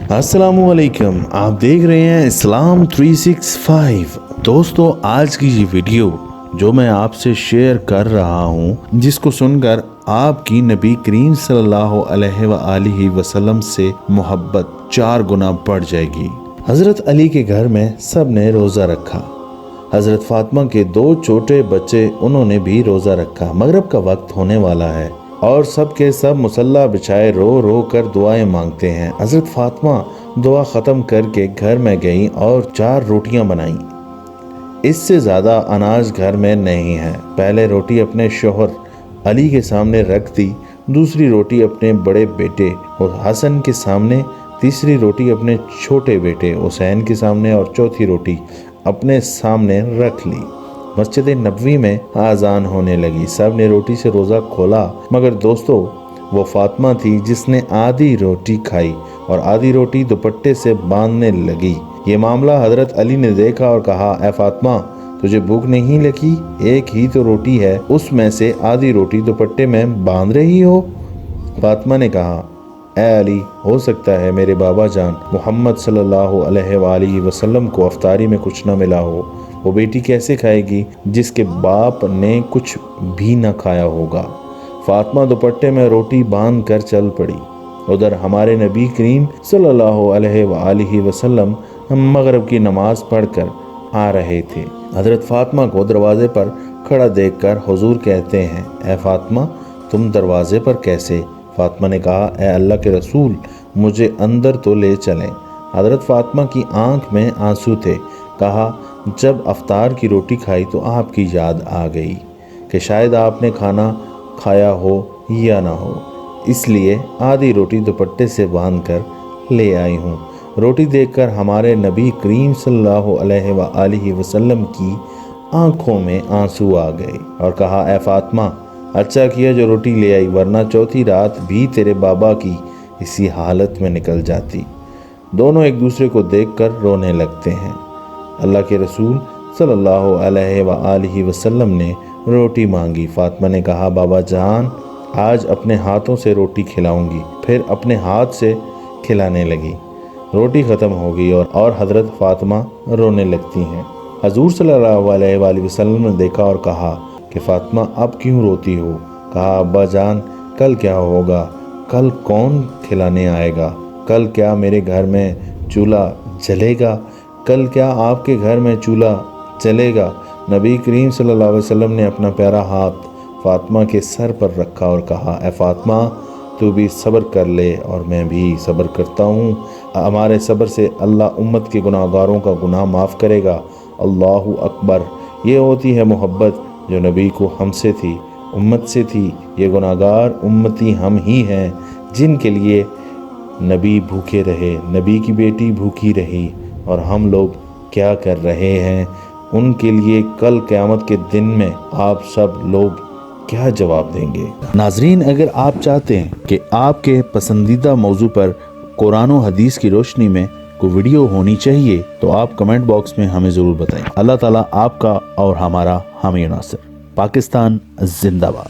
अस्सलाम वालेकुम, आप देख रहे हैं इस्लाम 365। दोस्तों, आज की ये वीडियो जो मैं आपसे शेयर कर रहा हूँ, जिसको सुनकर आपकी नबी करीम सल्लल्लाहु अलैहि वसल्लम से मोहब्बत 4 गुना बढ़ जाएगी। हजरत अली के घर में सब ने रोज़ा रखा। हजरत फातिमा के 2 छोटे बच्चे, उन्होंने भी रोज़ा रखा। मगरिब का वक्त होने वाला है और सब के सब मुसल्ला बिछाए रो रो कर दुआएं मांगते हैं। हजरत फातिमा दुआ ख़त्म करके घर में गईं और 4 रोटियां बनाईं। इससे ज़्यादा अनाज घर में नहीं है। पहले रोटी अपने शोहर अली के सामने रख दी, दूसरी रोटी अपने बड़े बेटे और हसन के सामने, तीसरी रोटी अपने छोटे बेटे हुसैन के सामने और चौथी रोटी अपने सामने रख ली। मस्जिद नबवी में आज़ान होने लगी। सब ने रोटी से रोज़ा खोला, मगर दोस्तों, वो फातिमा थी जिसने आधी रोटी खाई और आधी रोटी दुपट्टे से बांधने लगी। ये मामला हजरत अली ने देखा और कहा, ए फातिमा, तुझे भूख नहीं लगी? एक ही तो रोटी है, उसमें से आधी रोटी दुपट्टे में बांध रही हो। फातिमा ने कहा, ए अली, हो सकता है मेरे बाबा जान मोहम्मद सल्लल्लाहु अलैहि वसल्लम को अफ्तारी में कुछ न मिला हो। वो बेटी कैसे खाएगी जिसके बाप ने कुछ भी न खाया होगा। फातिमा दुपट्टे में रोटी बांध कर चल पड़ी। उधर हमारे नबी करीम सल्लल्लाहु अलैहि वसल्लम मगरिब की नमाज पढ़कर आ रहे थे। हजरत फातिमा को दरवाजे पर खड़ा देखकर हुजूर कहते हैं, ए फातिमा, तुम दरवाजे पर कैसे? फातिमा ने कहा, ए अल्लाह के रसूल, मुझे अंदर तो ले चलें। हजरत फातिमा की आंख में आंसू थे। कहा, जब अफ्तार की रोटी खाई तो आपकी याद आ गई कि शायद आपने खाना खाया हो या ना हो, इसलिए आधी रोटी दुपट्टे से बांध कर ले आई हूँ। रोटी देखकर हमारे नबी करीम सल्लल्लाहु अलैहि वसल्लम की आंखों में आंसू आ गए और कहा, ए फातिमा, अच्छा किया जो रोटी ले आई, वरना चौथी रात भी तेरे बाबा की इसी हालत में निकल जाती। दोनों एक दूसरे को देखकर रोने लगते हैं। अल्लाह के रसूल सल्लल्लाहु अलैहि वसल्लम ने रोटी मांगी। फातिमा ने कहा, बाबा जान, आज अपने हाथों से रोटी खिलाऊंगी। फिर अपने हाथ से खिलाने लगी। रोटी ख़त्म हो गई और हज़रत फातिमा रोने लगती हैं। हजूर सल्लल्लाहु अलैहि वसल्लम ने देखा और कहा कि फातिमा, अब क्यों रोती हो? कहा, अब्बा जान, कल क्या होगा? कल कौन खिलाने आएगा? कल क्या मेरे घर में चूल्हा जलेगा? कल क्या आपके घर में चूल्हा जलेगा? नबी करीम सल्लल्लाहु अलैहि वसल्लम ने अपना प्यारा हाथ फातिमा के सर पर रखा और कहा, ए फातिमा, तू भी सब्र कर ले और मैं भी सब्र करता हूँ। हमारे सब्र से अल्लाह उम्मत के गुनाहगारों का गुनाह माफ़ करेगा। अल्लाहु अकबर। ये होती है मोहब्बत जो नबी को हमसे थी, उम्मत से थी। ये गुनाहगार उम्मती हम ही हैं जिनके लिए नबी भूखे रहे, नबी की बेटी भूखी रही, और हम लोग क्या कर रहे हैं उनके लिए कल क़यामत के दिन में आप सब लोग क्या जवाब देंगे। नाजरीन, अगर आप चाहते हैं कि आपके पसंदीदा मौजू पर कुरान और हदीस की रोशनी में कोई वीडियो होनी चाहिए तो आप कमेंट बॉक्स में हमें ज़रूर बताएं। अल्लाह ताला आपका और हमारा हामी नासिर। पाकिस्तान जिंदाबाद।